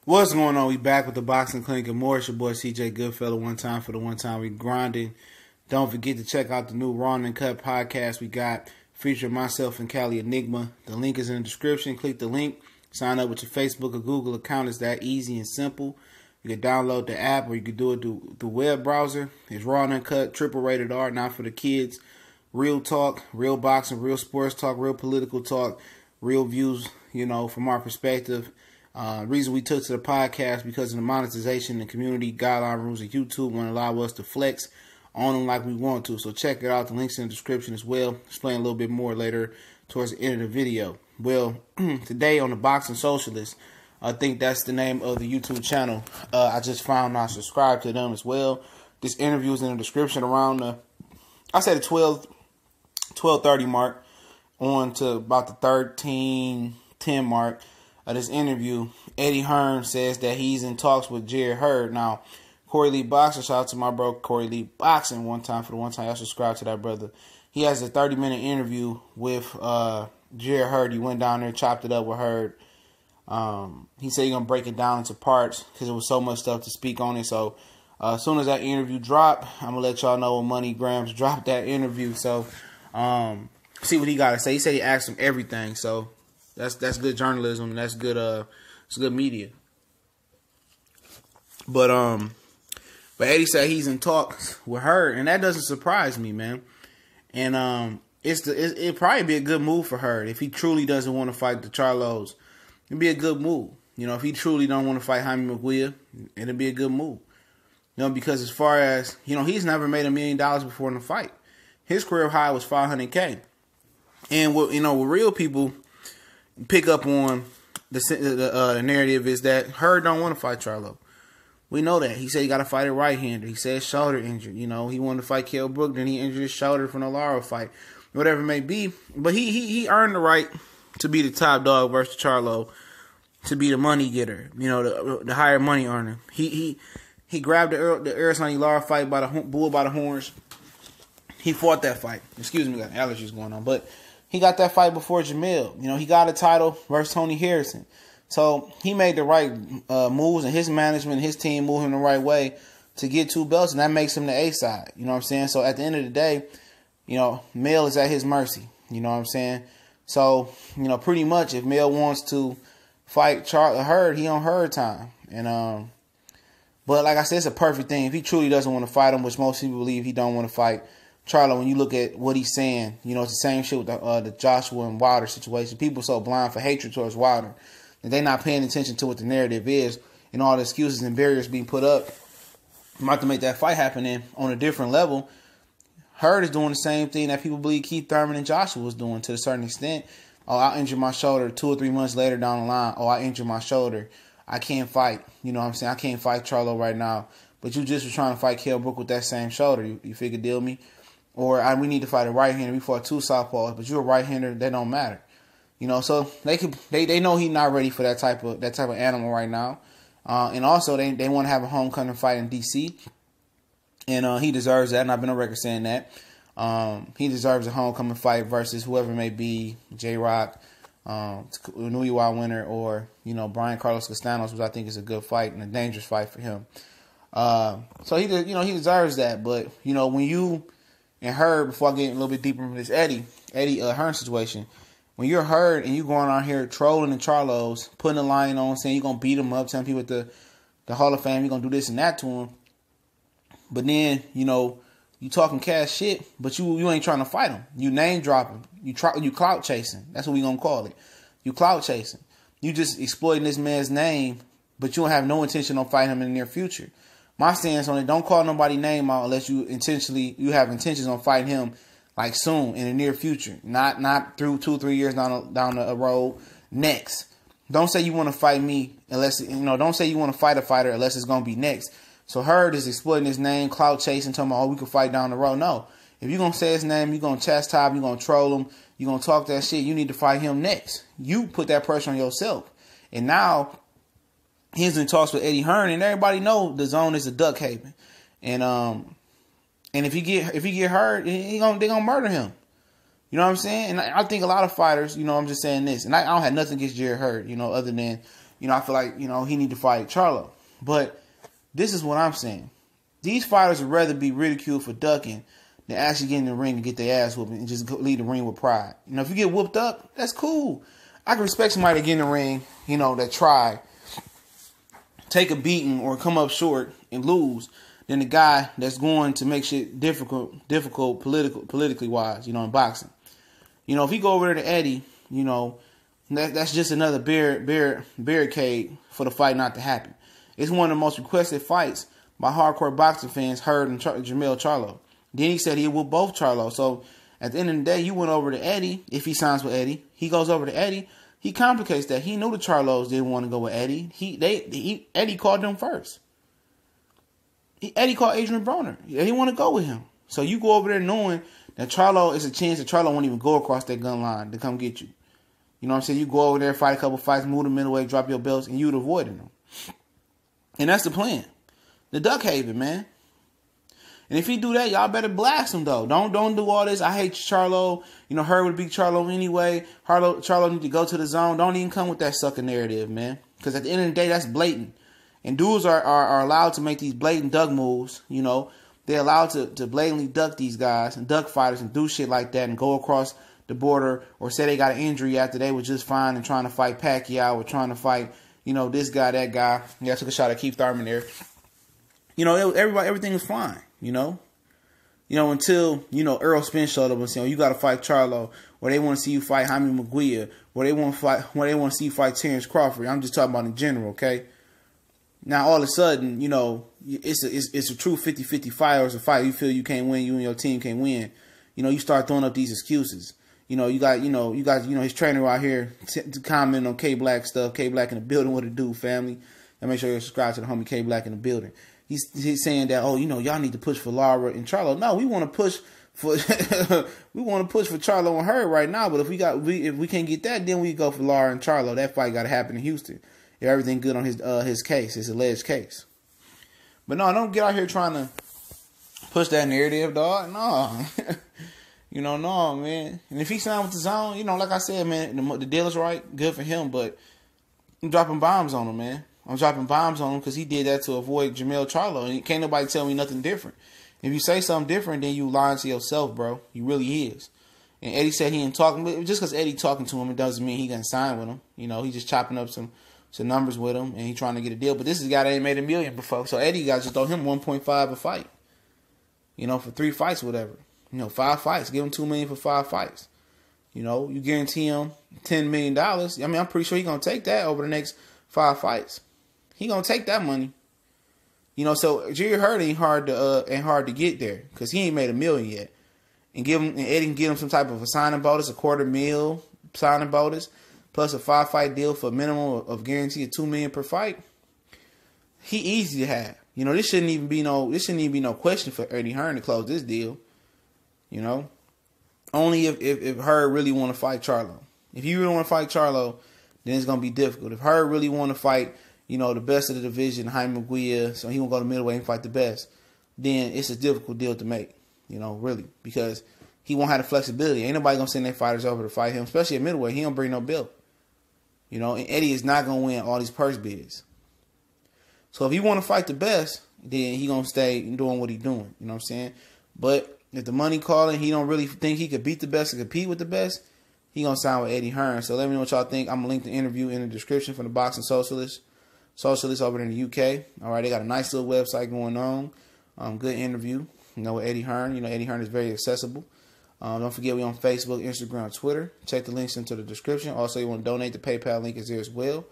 What's going on? We back with the Boxing Clinic and more. It's your boy CJ Goodfellow. One time for the one time we grinding. Don't forget to check out the new Raw and Cut podcast we got featuring myself and Cali Enigma. The link is in the description. Click the link. Sign up with your Facebook or Google account. It's that easy and simple. You can download the app or you can do it through the web browser. It's Raw and Cut, triple rated R, not for the kids. Real talk, real boxing, real sports talk, real political talk, real views, from our perspective. Reason we took to the podcast because of the monetization and community guideline rules of YouTube won't allow us to flex on them like we want to. So check it out. The link's in the description as well. Explain a little bit more later towards the end of the video. Well, today on the Boxing Socialist, I think that's the name of the YouTube channel. I just found I subscribed to them as well. This interview is in the description around the, I said the 12:30 mark on to about the 13:10 mark. This interview, Eddie Hearn says that he's in talks with Jarrett Hurd. Now, Corey Lee Boxer, shout out to my bro Corey Lee Boxing one time for the one time y'all subscribe to that brother. He has a 30-minute interview with Jarrett Hurd. He went down there, chopped it up with Hurd. He said he's going to break it down into parts because there was so much stuff to speak on it. So, as soon as that interview drop, I'm going to let y'all know when Money Grams dropped that interview. So, see what he got to say. He said he asked him everything, so that's good journalism and that's good it's good media. But Eddie said he's in talks with her, and that doesn't surprise me, man. And it'd probably be a good move for her if he truly doesn't want to fight the Charlos. It'd be a good move. If he truly don't want to fight Jaime Munguia, it'd be a good move. Because as far as he's never made $1 million before in a fight. His career high was $500K. And what with real people pick up on the narrative is that Hurd don't want to fight Charlo. We know that. He said he got to fight a right-hander. He said shoulder injured. He wanted to fight Kell Brook, then he injured his shoulder from the Lara fight. Whatever it may be. But he earned the right to be the top dog versus Charlo, to be the money getter, the higher money earner. He grabbed the Arizona Lara fight by the bull by the horns. He fought that fight. Excuse me, got allergies going on. But he got that fight before Jamil. He got a title versus Tony Harrison. So he made the right moves, and his management, his team moved him the right way to get 2 belts, and that makes him the A side. You know what I'm saying? So at the end of the day, Mel is at his mercy. You know what I'm saying? So, pretty much if Mel wants to fight Hurd, he on Hurd time. And but like I said, it's a perfect thing. If he truly doesn't want to fight him, which most people believe he don't want to fight Charlo, when you look at what he's saying, it's the same shit with the Joshua and Wilder situation. People so blind for hatred towards Wilder that they're not paying attention to what the narrative is and all the excuses and barriers being put up about to make that fight happen on a different level. Hurd is doing the same thing that people believe Keith Thurman and Joshua was doing to a certain extent. Oh, I injured my shoulder 2 or 3 months later down the line. Oh, I injured my shoulder. I can't fight. You know what I'm saying? I can't fight Charlo right now. But you just were trying to fight Kell Brook with that same shoulder. You figure deal me? Or we need to fight a right-hander. We fought 2 southpaws, but you're a right-hander. That don't matter. So they know he's not ready for that type of animal right now. And also they want to have a homecoming fight in DC. And he deserves that, and I've been on record saying that. He deserves a homecoming fight versus whoever it may be, J-Rock, Nuyuwa winner, or, Brian Carlos Castanos, which I think is a good fight and a dangerous fight for him. So he deserves that. But, when you and Hurd, before I get a little bit deeper into this Eddie Hearn situation, when you're Hurd and you going out here trolling the Charlos, putting a line on, saying you're going to beat him up, telling people at the Hall of Fame you're going to do this and that to him, but then, you talking cash shit, but you ain't trying to fight him. You name dropping. You clout chasing. That's what we going to call it. You clout chasing. You just exploiting this man's name, but you don't have no intention on fighting him in the near future. My stance on it, don't call nobody name out unless you have intentions on fighting him like soon in the near future. Not through 2-3 years down the road. Next. Don't say you want to fight me unless, don't say you want to fight a fighter unless it's going to be next. So Hurd is exploiting his name, clout chasing, talking about, we can fight down the road. No. If you're going to say his name, you're going to chastise him, you're going to troll him, you're going to talk that shit, you need to fight him next. You put that pressure on yourself. And now, he's in talks with Eddie Hearn, and everybody know the zone is a duck haven. And if he get hurt, they're gonna murder him. You know what I'm saying? And I think a lot of fighters, I'm just saying this, and I don't have nothing against Jarrett Hurd, other than I feel like, he need to fight Charlo. But this is what I'm saying. These fighters would rather be ridiculed for ducking than actually get in the ring and get their ass whooped and just leave the ring with pride. If you get whooped up, that's cool. I can respect somebody to get in the ring, that try, take a beating or come up short and lose, than the guy that's going to make shit difficult politically wise, in boxing. If he go over there to Eddie, that's just another barricade for the fight not to happen. It's one of the most requested fights by hardcore boxing fans, Hurd and Jermell Charlo. Then he said he would both Charlo. So at the end of the day, you went over to Eddie. If he signs with Eddie, he goes over to Eddie. He complicates that. He knew the Charlos didn't want to go with Eddie. Eddie called them first. Eddie called Adrian Broner. He want to go with him. So you go over there knowing that Charlo is a chance that Charlo won't even go across that gun line to come get you. You know what I'm saying? You go over there, fight a couple fights, move to middleweight, drop your belts, and you'd avoid them. And that's the plan. The Duck Haven, man. And if he do that, y'all better blast him, though. Don't do all this. I hate Charlo. Hurd would beat Charlo anyway. Charlo need to go to the zone. Don't even come with that sucker narrative, man. Because at the end of the day, that's blatant. And dudes are allowed to make these blatant duck moves, They're allowed to blatantly duck these guys and duck fighters and do shit like that and go across the border or say they got an injury after they were just fine and trying to fight Pacquiao or trying to fight, this guy, that guy. Yeah, I took a shot at Keith Thurman there. Everything was fine, until, Earl Spence showed up and said, you got to fight Charlo, or they want to see you fight Jaime Munguia, or they want to see you fight Terrence Crawford. I'm just talking about in general, okay? Now, all of a sudden, it's a true 50-50 fight, or it's a fight you feel you can't win, you and your team can't win. You start throwing up these excuses. You got his trainer out here to comment on K Black stuff. K Black in the building, what it do, family? And make sure you're subscribed to the homie K Black in the building. He's saying that, y'all need to push for Lara and Charlo. No, we want to push for Charlo and Hurd right now. But if we can't get that, then we go for Lara and Charlo. That fight got to happen in Houston. If everything good on his case, his alleged case. But no, don't get out here trying to push that narrative, dog. No. No, man. And if he signed with the zone, like I said, man, the deal is right. Good for him. But I'm dropping bombs on him, man. I'm dropping bombs on him because he did that to avoid Jermell Charlo. And can't nobody tell me nothing different. If you say something different, then you lying to yourself, bro. You really is. And Eddie said he ain't talking. But just because Eddie talking to him, it doesn't mean he gonna sign with him. He just chopping up some numbers with him, and he trying to get a deal. But this is a guy that ain't made $1 million before. So Eddie got to just throw him 1.5 a fight. For 3 fights or whatever. 5 fights. Give him $2 million for 5 fights. You guarantee him $10 million. I mean, I'm pretty sure he's gonna take that over the next 5 fights. He gonna take that money. So Jarrett Hurd ain't hard to get there because he ain't made $1 million yet. And Eddie can give him some type of a signing bonus, a $250,000 signing bonus, plus a 5-fight deal for a minimum of guarantee of $2 million per fight. He easy to have. This shouldn't even be no question for Eddie Hearn to close this deal. Only if Hurd really want to fight Charlo. If you really want to fight Charlo, then it's gonna be difficult. If Hurd really want to fight, the best of the division, Jaime Munguia, so he won't go to middleweight and fight the best, then it's a difficult deal to make. Really, because he won't have the flexibility. Ain't nobody gonna send their fighters over to fight him, especially at middleweight. He don't bring no belt. And Eddie is not gonna win all these purse bids. So if he want to fight the best, then he gonna stay doing what he doing. You know what I'm saying? But if the money calling, he don't really think he could beat the best and compete with the best, he gonna sign with Eddie Hearn. So let me know what y'all think. I'm gonna link the interview in the description from the Boxing Socialist over in the UK. All right, they got a nice little website going on. Good interview. With Eddie Hearn. Eddie Hearn is very accessible. Don't forget we on Facebook, Instagram, Twitter. Check the links into the description. Also, you want to donate, the PayPal link is there as well.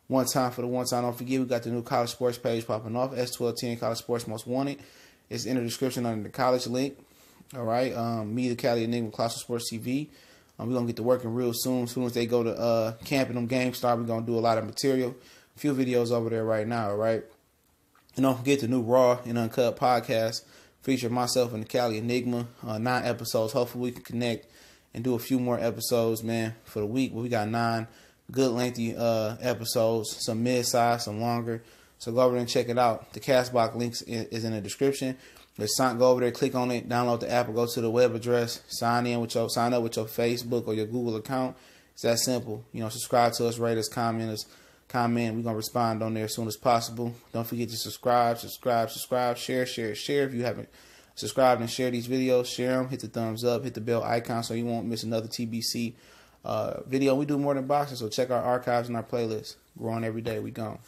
One time for the one time. Don't forget we got the new college sports page popping off. S1210 College Sports Most Wanted. It's in the description under the college link. All right. Me, the Cali Enigma, Classic Sports TV. We're going to get to working real soon. As soon as they go to camp and them games start, we're going to do a lot of material. A few videos over there right now, all right? And don't forget the new Raw and Uncut podcast featuring myself and the Cali Enigma. 9 episodes. Hopefully we can connect and do a few more episodes, man, for the week. We got 9 good lengthy episodes, some mid-size, some longer. So go over there and check it out. The Castbox links is in the description. Just go over there, click on it, download the app, or go to the web address, sign up with your Facebook or your Google account. It's that simple. Subscribe to us, rate us, comment comment. We're going to respond on there as soon as possible. Don't forget to subscribe, share. If you haven't subscribed and share these videos, share them. Hit the thumbs up, hit the bell icon so you won't miss another TBC video. We do more than boxing, so check our archives and our playlists. Growing every day. We gone.